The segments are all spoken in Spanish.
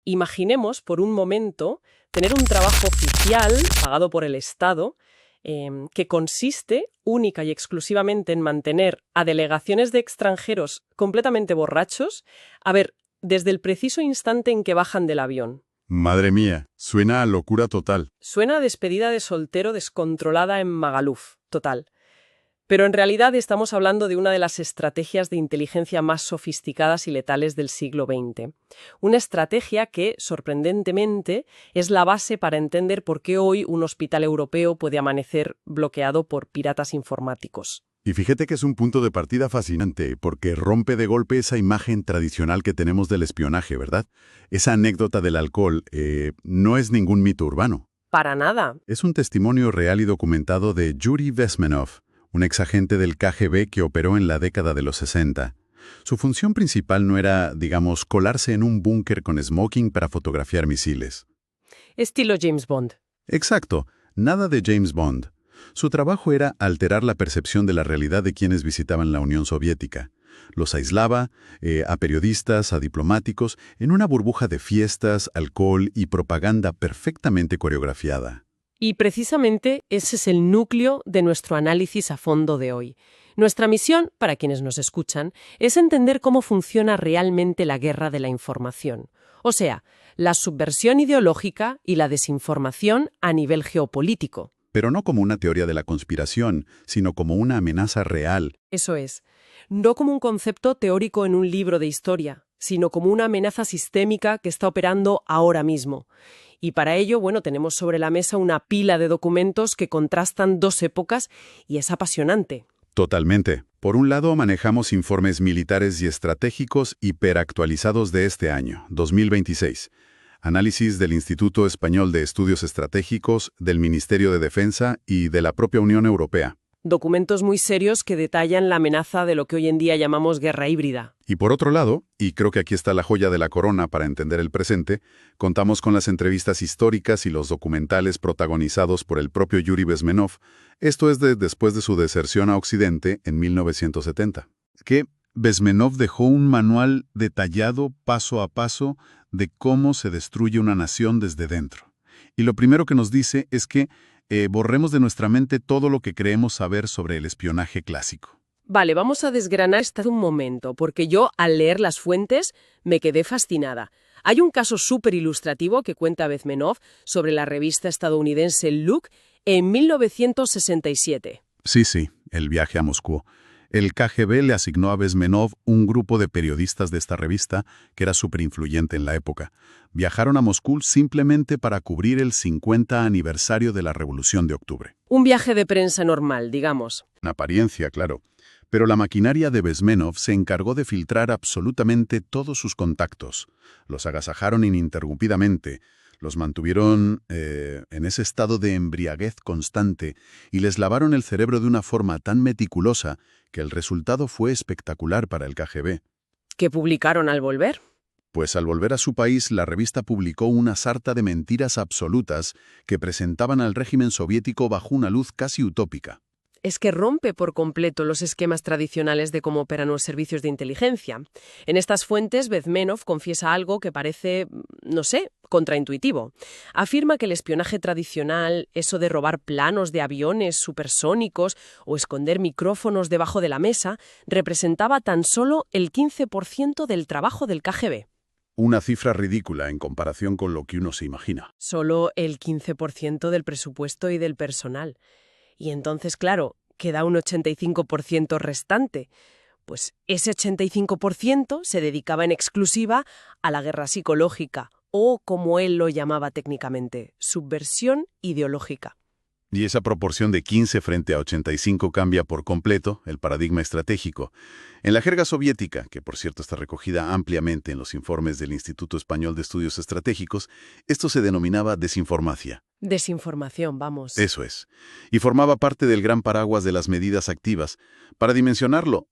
Imaginemos por un momento tener un trabajo oficial pagado por el Estado que consiste única y exclusivamente en mantener a delegaciones de extranjeros completamente borrachos, a ver, desde el preciso instante en que bajan del avión. Madre mía, suena a locura total. Suena a despedida de soltero descontrolada en Magaluf, total. Pero en realidad estamos hablando de una de las estrategias de inteligencia más sofisticadas y letales del siglo XX. Una estrategia que, sorprendentemente, es la base para entender por qué hoy un hospital europeo puede amanecer bloqueado por piratas informáticos. Y fíjate que es un punto de partida fascinante, porque rompe de golpe esa imagen tradicional que tenemos del espionaje, ¿verdad? Esa anécdota del alcohol no es ningún mito urbano. Para nada. Es un testimonio real y documentado de Yuri Bezmenov, un exagente del KGB que operó en la década de los 60. Su función principal no era, digamos, colarse en un búnker con smoking para fotografiar misiles. Estilo James Bond. Exacto, nada de James Bond. Su trabajo era alterar la percepción de la realidad de quienes visitaban la Unión Soviética. Los aislaba, a periodistas, a diplomáticos, en una burbuja de fiestas, alcohol y propaganda perfectamente coreografiada. Y precisamente ese es el núcleo de nuestro análisis a fondo de hoy. Nuestra misión, para quienes nos escuchan, es entender cómo funciona realmente la guerra de la información. O sea, la subversión ideológica y la desinformación a nivel geopolítico. Pero no como una teoría de la conspiración, sino como una amenaza real. Eso es, no como un concepto teórico en un libro de historia, sino como una amenaza sistémica que está operando ahora mismo. Y para ello, tenemos sobre la mesa una pila de documentos que contrastan dos épocas y es apasionante. Totalmente. Por un lado, manejamos informes militares y estratégicos hiperactualizados de este año, 2026. Análisis del Instituto Español de Estudios Estratégicos, del Ministerio de Defensa y de la propia Unión Europea. Documentos muy serios que detallan la amenaza de lo que hoy en día llamamos guerra híbrida. Y por otro lado, y creo que aquí está la joya de la corona para entender el presente, contamos con las entrevistas históricas y los documentales protagonizados por el propio Yuri Bezmenov, esto es después de su deserción a Occidente en 1970. Que Bezmenov dejó un manual detallado paso a paso de cómo se destruye una nación desde dentro. Y lo primero que nos dice es que borremos de nuestra mente todo lo que creemos saber sobre el espionaje clásico. Vale, vamos a desgranar esto un momento, porque yo, al leer las fuentes, me quedé fascinada. Hay un caso súper ilustrativo que cuenta Bezmenov sobre la revista estadounidense Look en 1967. Sí, el viaje a Moscú. El KGB le asignó a Bezmenov un grupo de periodistas de esta revista que era súper influyente en la época. Viajaron a Moscú simplemente para cubrir el 50 aniversario de la Revolución de Octubre. Un viaje de prensa normal, digamos. En apariencia, claro. Pero la maquinaria de Bezmenov se encargó de filtrar absolutamente todos sus contactos. Los agasajaron ininterrumpidamente. Los mantuvieron en ese estado de embriaguez constante y les lavaron el cerebro de una forma tan meticulosa que el resultado fue espectacular para el KGB. ¿Qué publicaron al volver? Pues al volver a su país, la revista publicó una sarta de mentiras absolutas que presentaban al régimen soviético bajo una luz casi utópica. Es que rompe por completo los esquemas tradicionales de cómo operan los servicios de inteligencia. En estas fuentes, Bezmenov confiesa algo que parece, contraintuitivo. Afirma que el espionaje tradicional, eso de robar planos de aviones supersónicos o esconder micrófonos debajo de la mesa, representaba tan solo el 15% del trabajo del KGB. Una cifra ridícula en comparación con lo que uno se imagina. Solo el 15% del presupuesto y del personal. Y entonces, claro, queda un 85% restante. Pues ese 85% se dedicaba en exclusiva a la guerra psicológica, o como él lo llamaba técnicamente, subversión ideológica. Y esa proporción de 15 frente a 85 cambia por completo el paradigma estratégico. En la jerga soviética, que por cierto está recogida ampliamente en los informes del Instituto Español de Estudios Estratégicos, esto se denominaba desinformacia. Desinformación, vamos. Eso es. Y formaba parte del gran paraguas de las medidas activas. Para dimensionarlo,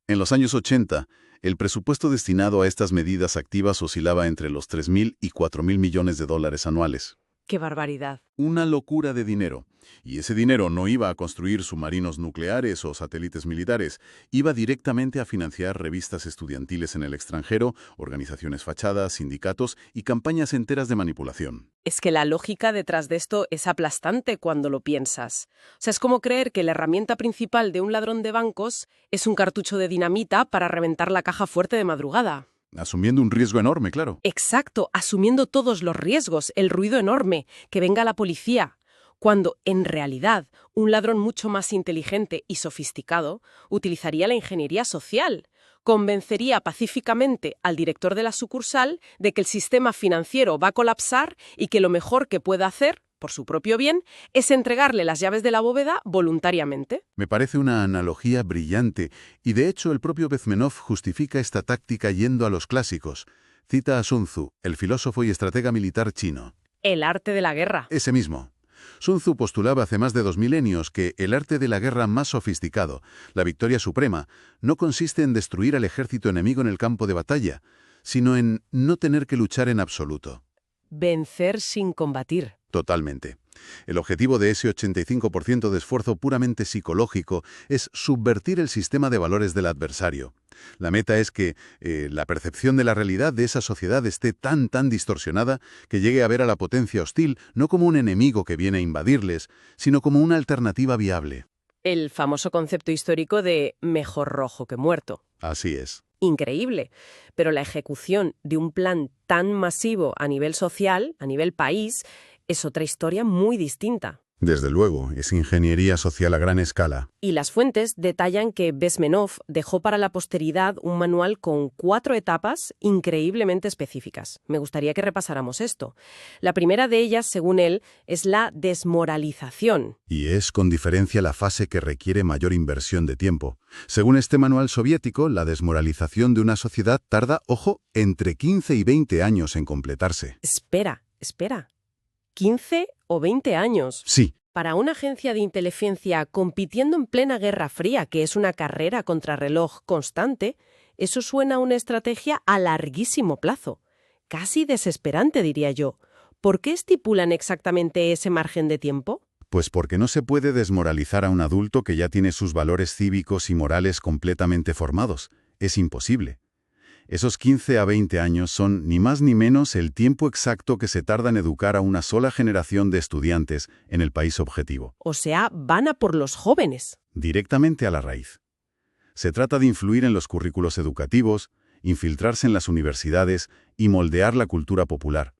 en los años 80, el presupuesto destinado a estas medidas activas oscilaba entre los 3.000 y 4.000 millones de dólares anuales. ¡Qué barbaridad! Una locura de dinero. Y ese dinero no iba a construir submarinos nucleares o satélites militares, iba directamente a financiar revistas estudiantiles en el extranjero, organizaciones fachadas, sindicatos y campañas enteras de manipulación. Es que la lógica detrás de esto es aplastante cuando lo piensas. O sea, es como creer que la herramienta principal de un ladrón de bancos es un cartucho de dinamita para reventar la caja fuerte de madrugada. Asumiendo un riesgo enorme, claro. Exacto, asumiendo todos los riesgos, el ruido enorme, que venga la policía, cuando, en realidad, un ladrón mucho más inteligente y sofisticado utilizaría la ingeniería social. Convencería pacíficamente al director de la sucursal de que el sistema financiero va a colapsar y que lo mejor que pueda hacer, por su propio bien, es entregarle las llaves de la bóveda voluntariamente. Me parece una analogía brillante, y de hecho el propio Bezmenov justifica esta táctica yendo a los clásicos. Cita a Sun Tzu, el filósofo y estratega militar chino. El arte de la guerra. Ese mismo. Sun Tzu postulaba hace más de 2000 que el arte de la guerra más sofisticado, la victoria suprema, no consiste en destruir al ejército enemigo en el campo de batalla, sino en no tener que luchar en absoluto. Vencer sin combatir. Totalmente. El objetivo de ese 85% de esfuerzo puramente psicológico es subvertir el sistema de valores del adversario. La meta es que la percepción de la realidad de esa sociedad esté tan distorsionada que llegue a ver a la potencia hostil no como un enemigo que viene a invadirles, sino como una alternativa viable. El famoso concepto histórico de mejor rojo que muerto. Así es. Increíble, pero la ejecución de un plan tan masivo a nivel social, a nivel país, es otra historia muy distinta. Desde luego, es ingeniería social a gran escala. Y las fuentes detallan que Bezmenov dejó para la posteridad un manual con 4 etapas increíblemente específicas. Me gustaría que repasáramos esto. La primera de ellas, según él, es la desmoralización. Y es con diferencia la fase que requiere mayor inversión de tiempo. Según este manual soviético, la desmoralización de una sociedad tarda, ojo, entre 15 y 20 años en completarse. Espera. ¿15 o 20 años? Sí. Para una agencia de inteligencia compitiendo en plena Guerra Fría, que es una carrera contrarreloj constante, eso suena a una estrategia a larguísimo plazo. Casi desesperante, diría yo. ¿Por qué estipulan exactamente ese margen de tiempo? Pues porque no se puede desmoralizar a un adulto que ya tiene sus valores cívicos y morales completamente formados. Es imposible. Esos 15 a 20 años son ni más ni menos el tiempo exacto que se tarda en educar a una sola generación de estudiantes en el país objetivo. O sea, van a por los jóvenes. Directamente a la raíz. Se trata de influir en los currículos educativos, infiltrarse en las universidades y moldear la cultura popular.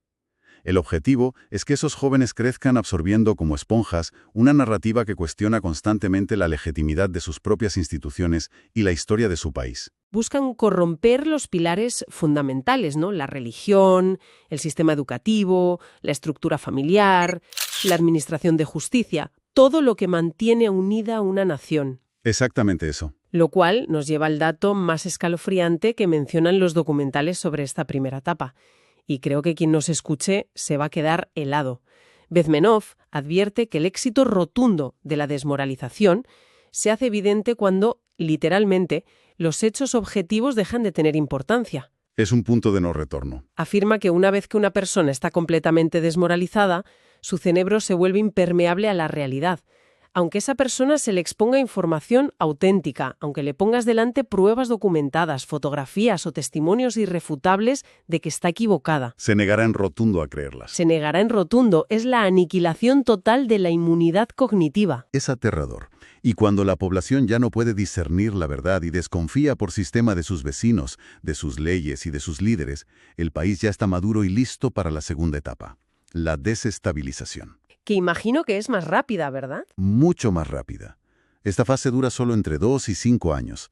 El objetivo es que esos jóvenes crezcan absorbiendo como esponjas una narrativa que cuestiona constantemente la legitimidad de sus propias instituciones y la historia de su país. Buscan corromper los pilares fundamentales, ¿no? La religión, el sistema educativo, la estructura familiar, la administración de justicia, todo lo que mantiene unida a una nación. Exactamente eso. Lo cual nos lleva al dato más escalofriante que mencionan los documentales sobre esta primera etapa. Y creo que quien nos escuche se va a quedar helado. Bezmenov advierte que el éxito rotundo de la desmoralización se hace evidente cuando, literalmente, los hechos objetivos dejan de tener importancia. Es un punto de no retorno. Afirma que una vez que una persona está completamente desmoralizada, su cerebro se vuelve impermeable a la realidad. Aunque esa persona se le exponga información auténtica, aunque le pongas delante pruebas documentadas, fotografías o testimonios irrefutables de que está equivocada. Se negará en rotundo a creerlas. Se negará en rotundo. Es la aniquilación total de la inmunidad cognitiva. Es aterrador. Y cuando la población ya no puede discernir la verdad y desconfía por sistema de sus vecinos, de sus leyes y de sus líderes, el país ya está maduro y listo para la segunda etapa, la desestabilización. Que imagino que es más rápida, ¿verdad? Mucho más rápida. Esta fase dura solo entre 2 y 5 años.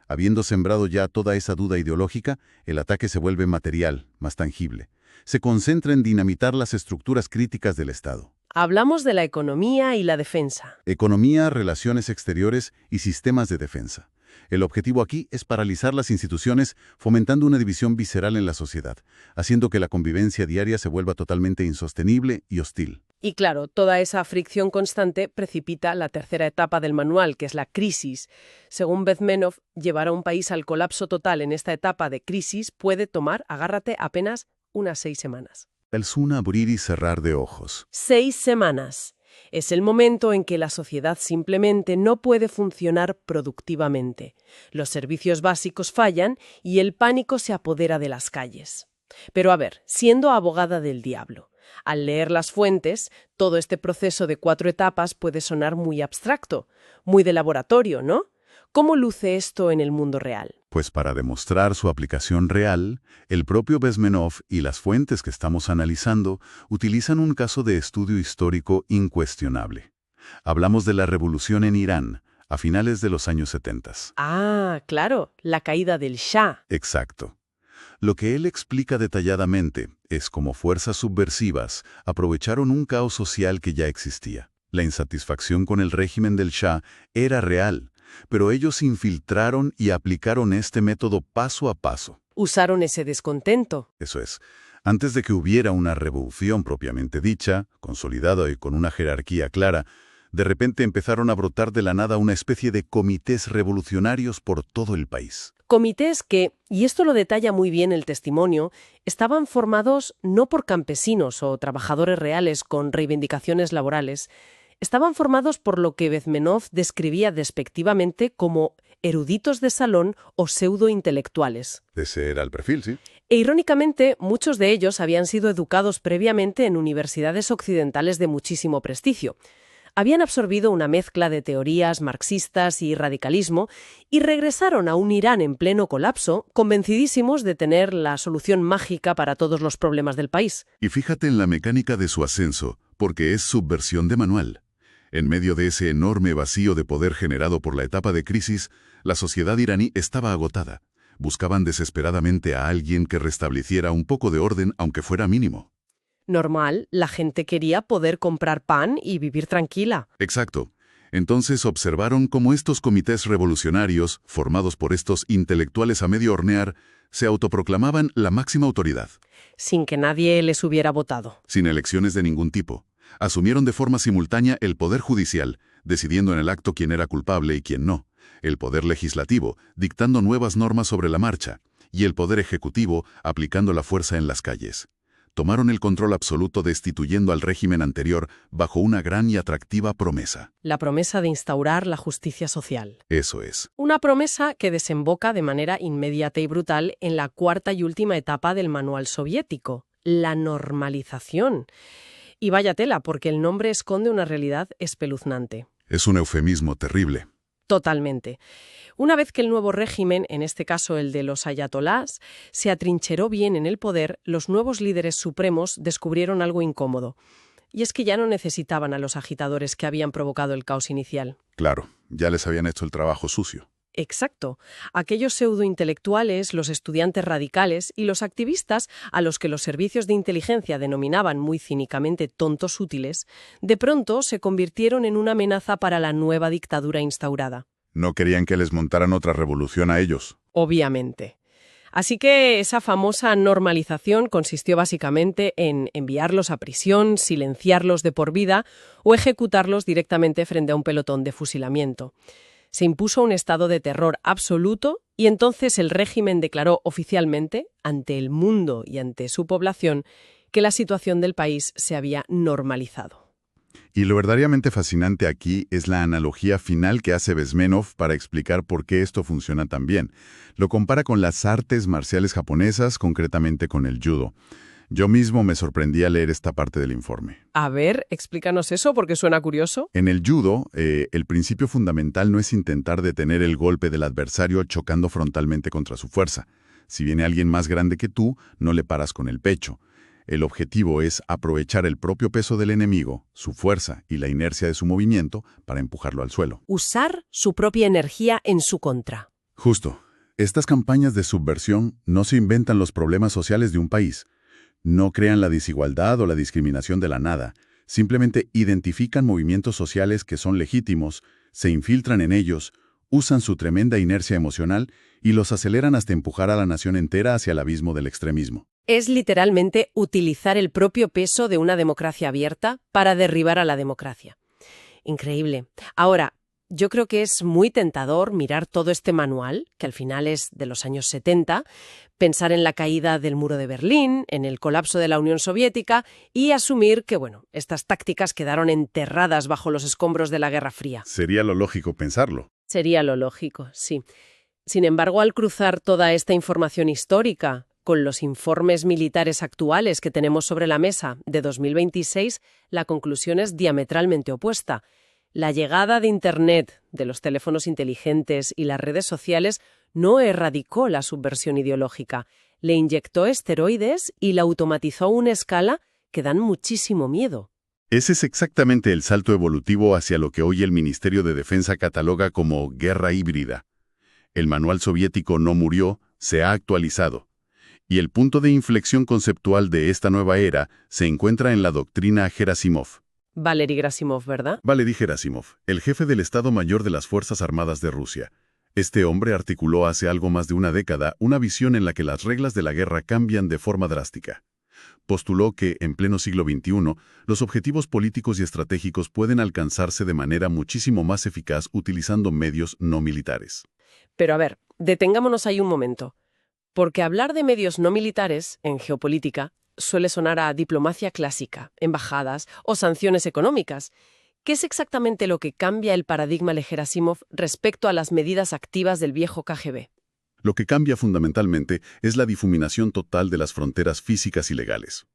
Habiendo sembrado ya toda esa duda ideológica, el ataque se vuelve material, más tangible. Se concentra en dinamitar las estructuras críticas del Estado. Hablamos de la economía y la defensa. Economía, relaciones exteriores y sistemas de defensa. El objetivo aquí es paralizar las instituciones, fomentando una división visceral en la sociedad, haciendo que la convivencia diaria se vuelva totalmente insostenible y hostil. Y claro, toda esa fricción constante precipita la tercera etapa del manual, que es la crisis. Según Bezmenov, llevar a un país al colapso total en esta etapa de crisis puede tomar, agárrate, apenas unas 6 semanas. Es un abrir y cerrar de ojos. 6 semanas. Es el momento en que la sociedad simplemente no puede funcionar productivamente. Los servicios básicos fallan y el pánico se apodera de las calles. Pero a ver, siendo abogada del diablo, al leer las fuentes, todo este proceso de 4 etapas puede sonar muy abstracto, muy de laboratorio, ¿no? ¿Cómo luce esto en el mundo real? Pues para demostrar su aplicación real, el propio Bezmenov y las fuentes que estamos analizando utilizan un caso de estudio histórico incuestionable. Hablamos de la revolución en Irán, a finales de los años 70. Ah, claro, la caída del Shah. Exacto. Lo que él explica detalladamente es cómo fuerzas subversivas aprovecharon un caos social que ya existía. La insatisfacción con el régimen del Shah era real, pero ellos infiltraron y aplicaron este método paso a paso. Usaron ese descontento. Eso es, antes de que hubiera una revolución propiamente dicha, consolidada y con una jerarquía clara, de repente empezaron a brotar de la nada una especie de comités revolucionarios por todo el país. Comités que, y esto lo detalla muy bien el testimonio, estaban formados no por campesinos o trabajadores reales con reivindicaciones laborales, estaban formados por lo que Bezmenov describía despectivamente como eruditos de salón o pseudointelectuales. Ese era el perfil, sí. E irónicamente, muchos de ellos habían sido educados previamente en universidades occidentales de muchísimo prestigio. Habían absorbido una mezcla de teorías marxistas y radicalismo y regresaron a un Irán en pleno colapso, convencidísimos de tener la solución mágica para todos los problemas del país. Y fíjate en la mecánica de su ascenso, porque es subversión de manual. En medio de ese enorme vacío de poder generado por la etapa de crisis, la sociedad iraní estaba agotada. Buscaban desesperadamente a alguien que restableciera un poco de orden, aunque fuera mínimo. Normal, la gente quería poder comprar pan y vivir tranquila. Exacto. Entonces observaron cómo estos comités revolucionarios, formados por estos intelectuales a medio hornear, se autoproclamaban la máxima autoridad. Sin que nadie les hubiera votado. Sin elecciones de ningún tipo. Asumieron de forma simultánea el poder judicial, decidiendo en el acto quién era culpable y quién no. El poder legislativo, dictando nuevas normas sobre la marcha. Y el poder ejecutivo, aplicando la fuerza en las calles. Tomaron el control absoluto destituyendo al régimen anterior bajo una gran y atractiva promesa. La promesa de instaurar la justicia social. Eso es. Una promesa que desemboca de manera inmediata y brutal en la 4ª y última etapa del manual soviético, la normalización. Y vaya tela, porque el nombre esconde una realidad espeluznante. Es un eufemismo terrible. Totalmente. Una vez que el nuevo régimen, en este caso el de los ayatolás, se atrincheró bien en el poder, los nuevos líderes supremos descubrieron algo incómodo. Y es que ya no necesitaban a los agitadores que habían provocado el caos inicial. Claro, ya les habían hecho el trabajo sucio. Exacto. Aquellos pseudointelectuales, los estudiantes radicales y los activistas, a los que los servicios de inteligencia denominaban muy cínicamente tontos útiles, de pronto se convirtieron en una amenaza para la nueva dictadura instaurada. No querían que les montaran otra revolución a ellos. Obviamente. Así que esa famosa normalización consistió básicamente en enviarlos a prisión, silenciarlos de por vida o ejecutarlos directamente frente a un pelotón de fusilamiento. Se impuso un estado de terror absoluto y entonces el régimen declaró oficialmente, ante el mundo y ante su población, que la situación del país se había normalizado. Y lo verdaderamente fascinante aquí es la analogía final que hace Bezmenov para explicar por qué esto funciona tan bien. Lo compara con las artes marciales japonesas, concretamente con el judo. Yo mismo me sorprendí al leer esta parte del informe. A ver, explícanos eso porque suena curioso. En el judo, el principio fundamental no es intentar detener el golpe del adversario chocando frontalmente contra su fuerza. Si viene alguien más grande que tú, no le paras con el pecho. El objetivo es aprovechar el propio peso del enemigo, su fuerza y la inercia de su movimiento para empujarlo al suelo. Usar su propia energía en su contra. Justo. Estas campañas de subversión no se inventan los problemas sociales de un país. No crean la desigualdad o la discriminación de la nada. Simplemente identifican movimientos sociales que son legítimos, se infiltran en ellos, usan su tremenda inercia emocional y los aceleran hasta empujar a la nación entera hacia el abismo del extremismo. Es literalmente utilizar el propio peso de una democracia abierta para derribar a la democracia. Increíble. Ahora, yo creo que es muy tentador mirar todo este manual, que al final es de los años 70, pensar en la caída del muro de Berlín, en el colapso de la Unión Soviética y asumir que, bueno, estas tácticas quedaron enterradas bajo los escombros de la Guerra Fría. Sería lo lógico pensarlo. Sería lo lógico, sí. Sin embargo, al cruzar toda esta información histórica con los informes militares actuales que tenemos sobre la mesa de 2026, la conclusión es diametralmente opuesta. La llegada de Internet, de los teléfonos inteligentes y las redes sociales no erradicó la subversión ideológica, le inyectó esteroides y la automatizó a una escala que dan muchísimo miedo. Ese es exactamente el salto evolutivo hacia lo que hoy el Ministerio de Defensa cataloga como guerra híbrida. El manual soviético no murió, se ha actualizado. Y el punto de inflexión conceptual de esta nueva era se encuentra en la doctrina Gerasimov. Valery Gerasimov, ¿verdad? Valery Gerasimov, el jefe del Estado Mayor de las Fuerzas Armadas de Rusia. Este hombre articuló hace algo más de una década una visión en la que las reglas de la guerra cambian de forma drástica. Postuló que, en pleno siglo XXI, los objetivos políticos y estratégicos pueden alcanzarse de manera muchísimo más eficaz utilizando medios no militares. Pero a ver, detengámonos ahí un momento. Porque hablar de medios no militares, en geopolítica, suele sonar a diplomacia clásica, embajadas o sanciones económicas. ¿Qué es exactamente lo que cambia el paradigma de Gerasimov respecto a las medidas activas del viejo KGB? Lo que cambia fundamentalmente es la difuminación total de las fronteras físicas y legales.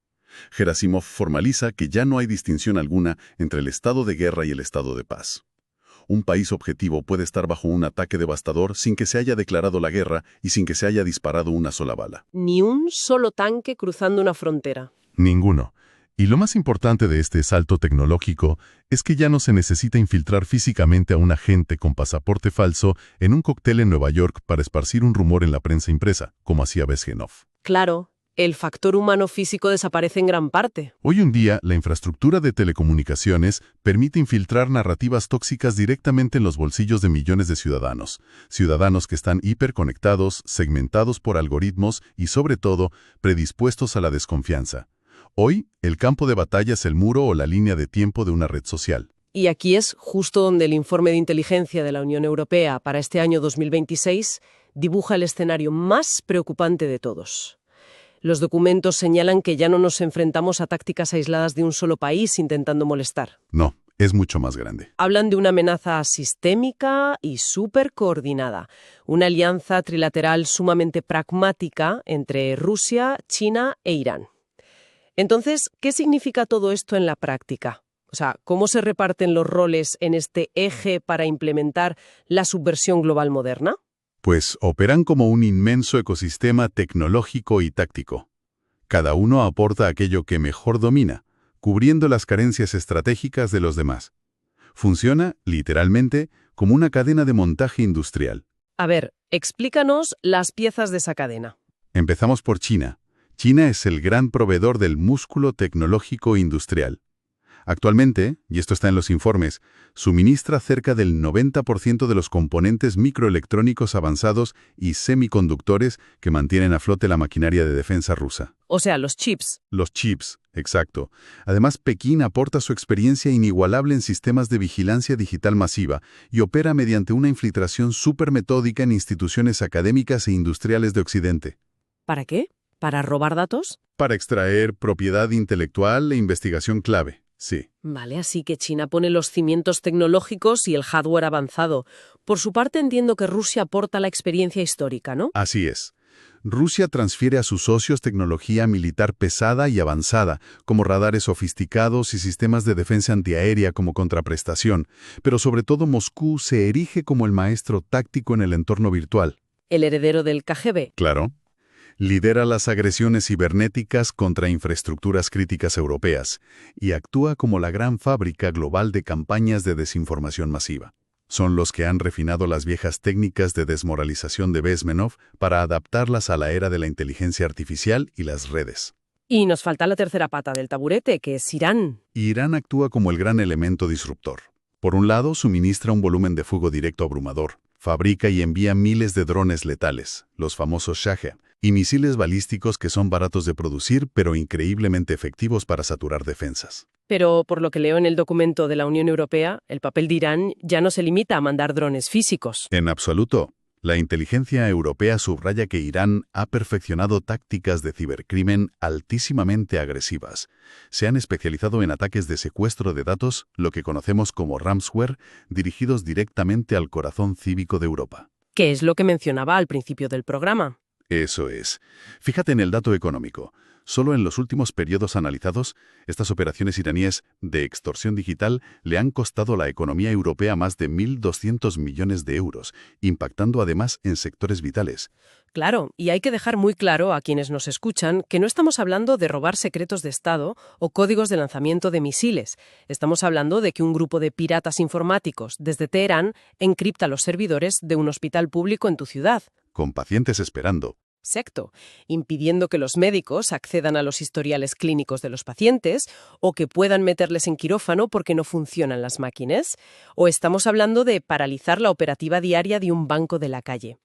Gerasimov formaliza que ya no hay distinción alguna entre el estado de guerra y el estado de paz. Un país objetivo puede estar bajo un ataque devastador sin que se haya declarado la guerra y sin que se haya disparado una sola bala. Ni un solo tanque cruzando una frontera. Ninguno. Y lo más importante de este salto tecnológico es que ya no se necesita infiltrar físicamente a un agente con pasaporte falso en un cóctel en Nueva York para esparcir un rumor en la prensa impresa, como hacía Bezmenov. Claro, el factor humano físico desaparece en gran parte. Hoy en día, la infraestructura de telecomunicaciones permite infiltrar narrativas tóxicas directamente en los bolsillos de millones de ciudadanos. Ciudadanos que están hiperconectados, segmentados por algoritmos y, sobre todo, predispuestos a la desconfianza. Hoy, el campo de batalla es el muro o la línea de tiempo de una red social. Y aquí es justo donde el informe de inteligencia de la Unión Europea para este año 2026 dibuja el escenario más preocupante de todos. Los documentos señalan que ya no nos enfrentamos a tácticas aisladas de un solo país intentando molestar. No, es mucho más grande. Hablan de una amenaza sistémica y súper coordinada, una alianza trilateral sumamente pragmática entre Rusia, China e Irán. Entonces, ¿qué significa todo esto en la práctica? O sea, ¿cómo se reparten los roles en este eje para implementar la subversión global moderna? Pues operan como un inmenso ecosistema tecnológico y táctico. Cada uno aporta aquello que mejor domina, cubriendo las carencias estratégicas de los demás. Funciona, literalmente, como una cadena de montaje industrial. A ver, explícanos las piezas de esa cadena. Empezamos por China. China es el gran proveedor del músculo tecnológico industrial. Actualmente, y esto está en los informes, suministra cerca del 90% de los componentes microelectrónicos avanzados y semiconductores que mantienen a flote la maquinaria de defensa rusa. O sea, los chips. Los chips, exacto. Además, Pekín aporta su experiencia inigualable en sistemas de vigilancia digital masiva y opera mediante una infiltración supermetódica en instituciones académicas e industriales de Occidente. ¿Para qué? ¿Para robar datos? Para extraer propiedad intelectual e investigación clave. Sí. Vale, así que China pone los cimientos tecnológicos y el hardware avanzado. Por su parte entiendo que Rusia aporta la experiencia histórica, ¿no? Así es. Rusia transfiere a sus socios tecnología militar pesada y avanzada, como radares sofisticados y sistemas de defensa antiaérea como contraprestación, pero sobre todo Moscú se erige como el maestro táctico en el entorno virtual. El heredero del KGB. Claro. Lidera las agresiones cibernéticas contra infraestructuras críticas europeas y actúa como la gran fábrica global de campañas de desinformación masiva. Son los que han refinado las viejas técnicas de desmoralización de Bezmenov para adaptarlas a la era de la inteligencia artificial y las redes. Y nos falta la tercera pata del taburete, que es Irán. Irán actúa como el gran elemento disruptor. Por un lado, suministra un volumen de fuego directo abrumador. Fabrica y envía miles de drones letales, los famosos Shahed, y misiles balísticos que son baratos de producir pero increíblemente efectivos para saturar defensas. Pero por lo que leo en el documento de la Unión Europea, el papel de Irán ya no se limita a mandar drones físicos. En absoluto. La inteligencia europea subraya que Irán ha perfeccionado tácticas de cibercrimen altísimamente agresivas. Se han especializado en ataques de secuestro de datos, lo que conocemos como ransomware, dirigidos directamente al corazón cívico de Europa. Que es lo que mencionaba al principio del programa. Eso es. Fíjate en el dato económico. Solo en los últimos periodos analizados, estas operaciones iraníes de extorsión digital le han costado a la economía europea más de 1.200 millones de euros, impactando además en sectores vitales. Claro, y hay que dejar muy claro a quienes nos escuchan que no estamos hablando de robar secretos de Estado o códigos de lanzamiento de misiles. Estamos hablando de que un grupo de piratas informáticos desde Teherán encripta los servidores de un hospital público en tu ciudad. Con pacientes esperando. Exacto, impidiendo que los médicos accedan a los historiales clínicos de los pacientes o que puedan meterles en quirófano porque no funcionan las máquinas. O estamos hablando de paralizar la operativa diaria de un banco de la calle.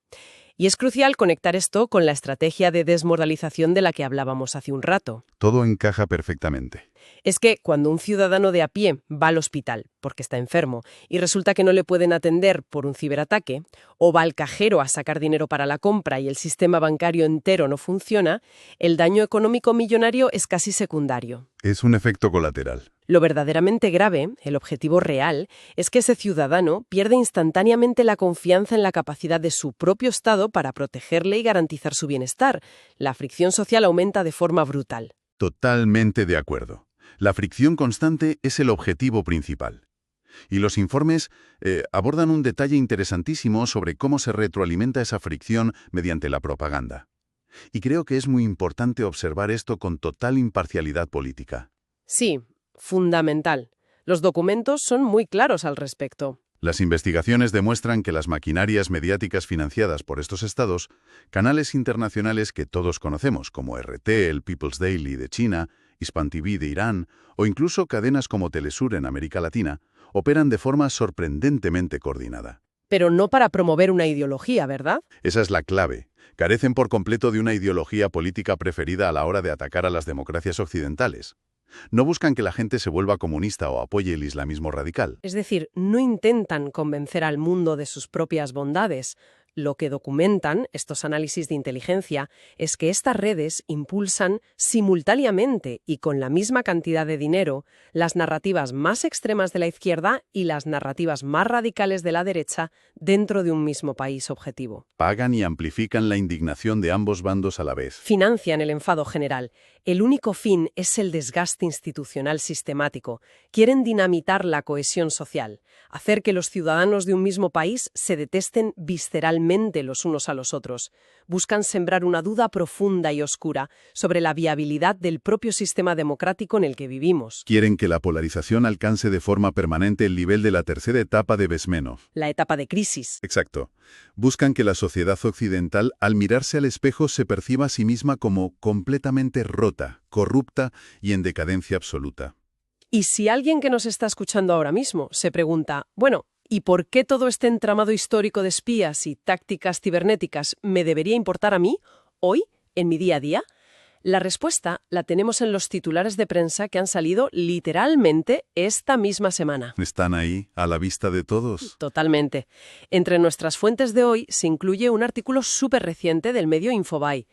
Y es crucial conectar esto con la estrategia de desmoralización de la que hablábamos hace un rato. Todo encaja perfectamente. Es que cuando un ciudadano de a pie va al hospital porque está enfermo y resulta que no le pueden atender por un ciberataque, o va al cajero a sacar dinero para la compra y el sistema bancario entero no funciona, el daño económico millonario es casi secundario. Es un efecto colateral. Lo verdaderamente grave, el objetivo real, es que ese ciudadano pierde instantáneamente la confianza en la capacidad de su propio Estado para protegerle y garantizar su bienestar. La fricción social aumenta de forma brutal. Totalmente de acuerdo. La fricción constante es el objetivo principal. Y los informes abordan un detalle interesantísimo sobre cómo se retroalimenta esa fricción mediante la propaganda. Y creo que es muy importante observar esto con total imparcialidad política. Sí, fundamental. Los documentos son muy claros al respecto. Las investigaciones demuestran que las maquinarias mediáticas financiadas por estos estados, canales internacionales que todos conocemos como RT, el People's Daily de China, Hispan TV de Irán o incluso cadenas como Telesur en América Latina, operan de forma sorprendentemente coordinada. Pero no para promover una ideología, ¿verdad? Esa es la clave. Carecen por completo de una ideología política preferida a la hora de atacar a las democracias occidentales. No buscan que la gente se vuelva comunista o apoye el islamismo radical. Es decir, no intentan convencer al mundo de sus propias bondades. Lo que documentan estos análisis de inteligencia es que estas redes impulsan simultáneamente y con la misma cantidad de dinero las narrativas más extremas de la izquierda y las narrativas más radicales de la derecha dentro de un mismo país objetivo. Pagan y amplifican la indignación de ambos bandos a la vez. Financian el enfado general. El único fin es el desgaste institucional sistemático. Quieren dinamitar la cohesión social, hacer que los ciudadanos de un mismo país se detesten visceralmente los unos a los otros. Buscan sembrar una duda profunda y oscura sobre la viabilidad del propio sistema democrático en el que vivimos. Quieren que la polarización alcance de forma permanente el nivel de la tercera etapa de Bezmenov. La etapa de crisis. Exacto. Buscan que la sociedad occidental, al mirarse al espejo, se perciba a sí misma como completamente rota, corrupta y en decadencia absoluta. Y si alguien que nos está escuchando ahora mismo se pregunta, bueno, ¿y por qué todo este entramado histórico de espías y tácticas cibernéticas me debería importar a mí, hoy, en mi día a día? La respuesta la tenemos en los titulares de prensa que han salido literalmente esta misma semana. ¿Están ahí, a la vista de todos? Totalmente. Entre nuestras fuentes de hoy se incluye un artículo súper reciente del medio Infobae.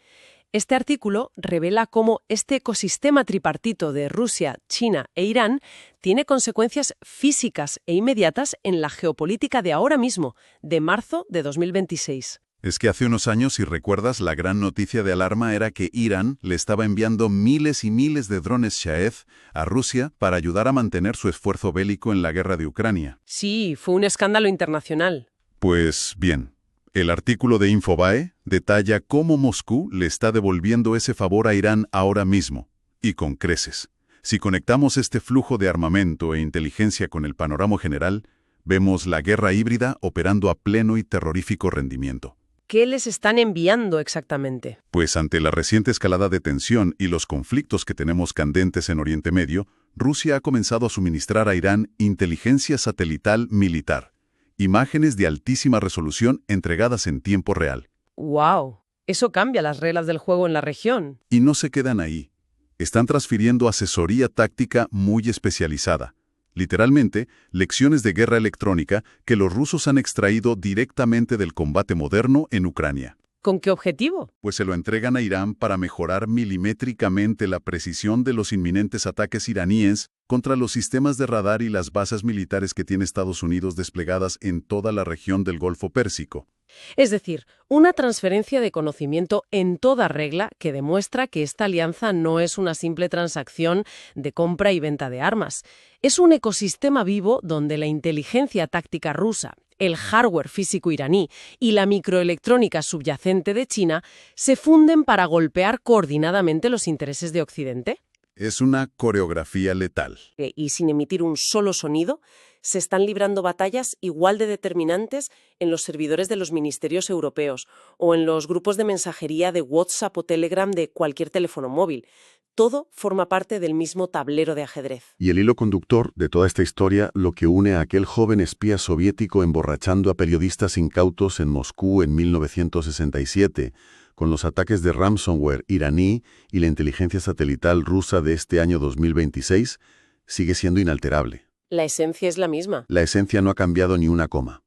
Este artículo revela cómo este ecosistema tripartito de Rusia, China e Irán tiene consecuencias físicas e inmediatas en la geopolítica de ahora mismo, de marzo de 2026. Es que hace unos años, si recuerdas, la gran noticia de alarma era que Irán le estaba enviando miles y miles de drones Shahed a Rusia para ayudar a mantener su esfuerzo bélico en la guerra de Ucrania. Sí, fue un escándalo internacional. Pues bien, el artículo de Infobae detalla cómo Moscú le está devolviendo ese favor a Irán ahora mismo, y con creces. Si conectamos este flujo de armamento e inteligencia con el panorama general, vemos la guerra híbrida operando a pleno y terrorífico rendimiento. ¿Qué les están enviando exactamente? Pues ante la reciente escalada de tensión y los conflictos que tenemos candentes en Oriente Medio, Rusia ha comenzado a suministrar a Irán inteligencia satelital militar, imágenes de altísima resolución entregadas en tiempo real. ¡Wow! Eso cambia las reglas del juego en la región. Y no se quedan ahí. Están transfiriendo asesoría táctica muy especializada. Literalmente, lecciones de guerra electrónica que los rusos han extraído directamente del combate moderno en Ucrania. ¿Con qué objetivo? Pues se lo entregan a Irán para mejorar milimétricamente la precisión de los inminentes ataques iraníes contra los sistemas de radar y las bases militares que tiene Estados Unidos desplegadas en toda la región del Golfo Pérsico. Es decir, una transferencia de conocimiento en toda regla que demuestra que esta alianza no es una simple transacción de compra y venta de armas. Es un ecosistema vivo donde la inteligencia táctica rusa, el hardware físico iraní y la microelectrónica subyacente de China se funden para golpear coordinadamente los intereses de Occidente. Es una coreografía letal. Y sin emitir un solo sonido, se están librando batallas igual de determinantes en los servidores de los ministerios europeos o en los grupos de mensajería de WhatsApp o Telegram de cualquier teléfono móvil. Todo forma parte del mismo tablero de ajedrez. Y el hilo conductor de toda esta historia lo que une a aquel joven espía soviético emborrachando a periodistas incautos en Moscú en 1967, con los ataques de ransomware iraní y la inteligencia satelital rusa de este año 2026, sigue siendo inalterable. La esencia es la misma. La esencia no ha cambiado ni una coma.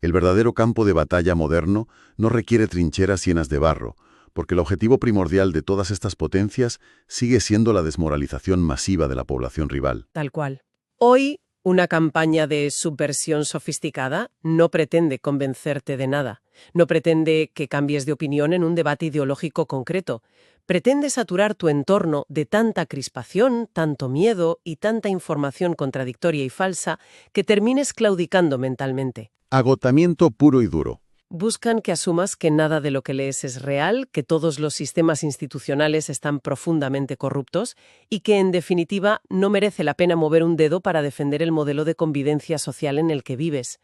El verdadero campo de batalla moderno no requiere trincheras llenas de barro, porque el objetivo primordial de todas estas potencias sigue siendo la desmoralización masiva de la población rival. Tal cual. Hoy, una campaña de subversión sofisticada no pretende convencerte de nada. No pretende que cambies de opinión en un debate ideológico concreto. Pretende saturar tu entorno de tanta crispación, tanto miedo y tanta información contradictoria y falsa que termines claudicando mentalmente. Agotamiento puro y duro. Buscan que asumas que nada de lo que lees es real, que todos los sistemas institucionales están profundamente corruptos y que, en definitiva, no merece la pena mover un dedo para defender el modelo de convivencia social en el que vives.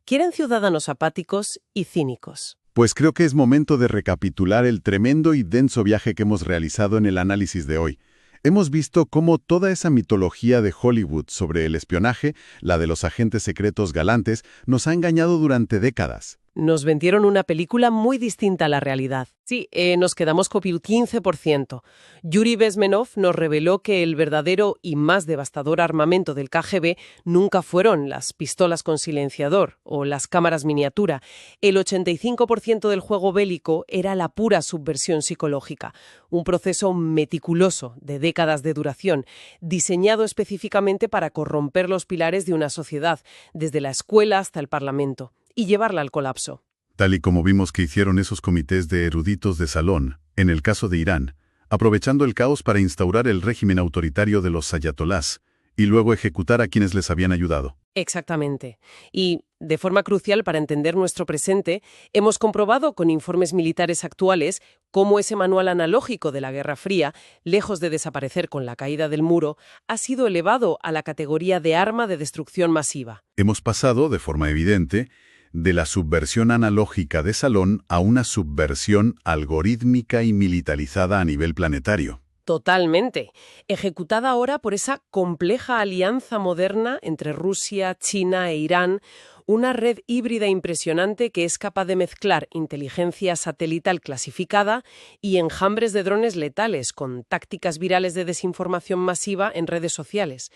Quieren ciudadanos apáticos y cínicos. Pues creo que es momento de recapitular el tremendo y denso viaje que hemos realizado en el análisis de hoy. Hemos visto cómo toda esa mitología de Hollywood sobre el espionaje, la de los agentes secretos galantes, nos ha engañado durante décadas. Nos vendieron una película muy distinta a la realidad. Sí, nos quedamos con el 15%. Yuri Bezmenov nos reveló que el verdadero y más devastador armamento del KGB nunca fueron las pistolas con silenciador o las cámaras miniatura. El 85% del juego bélico era la pura subversión psicológica, un proceso meticuloso de décadas de duración, diseñado específicamente para corromper los pilares de una sociedad, desde la escuela hasta el Parlamento, y llevarla al colapso. Tal y como vimos que hicieron esos comités de eruditos de salón, en el caso de Irán, aprovechando el caos para instaurar el régimen autoritario de los ayatolás y luego ejecutar a quienes les habían ayudado. Exactamente. Y, de forma crucial para entender nuestro presente, hemos comprobado con informes militares actuales cómo ese manual analógico de la Guerra Fría, lejos de desaparecer con la caída del muro, ha sido elevado a la categoría de arma de destrucción masiva. Hemos pasado, de forma evidente, de la subversión analógica de salón a una subversión algorítmica y militarizada a nivel planetario. Totalmente. Ejecutada ahora por esa compleja alianza moderna entre Rusia, China e Irán, una red híbrida impresionante que es capaz de mezclar inteligencia satelital clasificada y enjambres de drones letales con tácticas virales de desinformación masiva en redes sociales.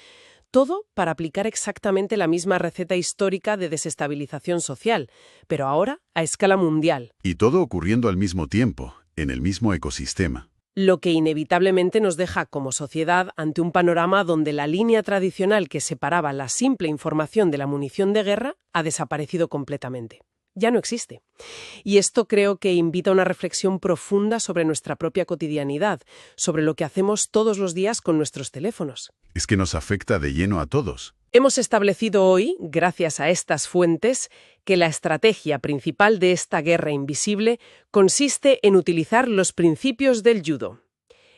Todo para aplicar exactamente la misma receta histórica de desestabilización social, pero ahora a escala mundial. Y todo ocurriendo al mismo tiempo, en el mismo ecosistema. Lo que inevitablemente nos deja como sociedad ante un panorama donde la línea tradicional que separaba la simple información de la munición de guerra ha desaparecido completamente. Ya no existe. Y esto creo que invita a una reflexión profunda sobre nuestra propia cotidianidad, sobre lo que hacemos todos los días con nuestros teléfonos. Es que nos afecta de lleno a todos. Hemos establecido hoy, gracias a estas fuentes, que la estrategia principal de esta guerra invisible consiste en utilizar los principios del judo,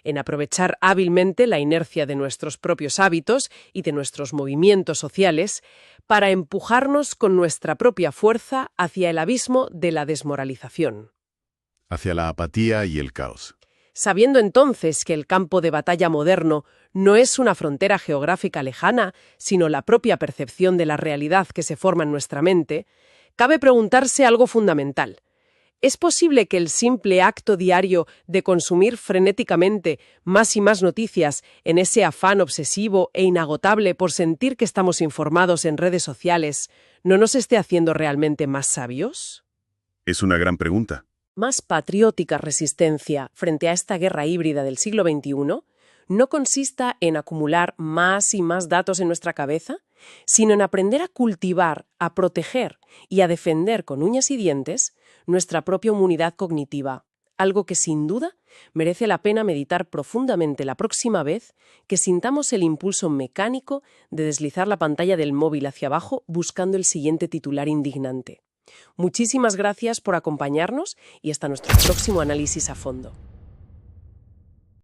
en aprovechar hábilmente la inercia de nuestros propios hábitos y de nuestros movimientos sociales para empujarnos con nuestra propia fuerza hacia el abismo de la desmoralización. Hacia la apatía y el caos. Sabiendo entonces que el campo de batalla moderno no es una frontera geográfica lejana, sino la propia percepción de la realidad que se forma en nuestra mente, cabe preguntarse algo fundamental. ¿Es posible que el simple acto diario de consumir frenéticamente más y más noticias en ese afán obsesivo e inagotable por sentir que estamos informados en redes sociales no nos esté haciendo realmente más sabios? Es una gran pregunta. Más patriótica resistencia frente a esta guerra híbrida del siglo XXI no consista en acumular más y más datos en nuestra cabeza, sino en aprender a cultivar, a proteger y a defender con uñas y dientes nuestra propia inmunidad cognitiva, algo que sin duda merece la pena meditar profundamente la próxima vez que sintamos el impulso mecánico de deslizar la pantalla del móvil hacia abajo buscando el siguiente titular indignante. Muchísimas gracias por acompañarnos y hasta nuestro próximo análisis a fondo.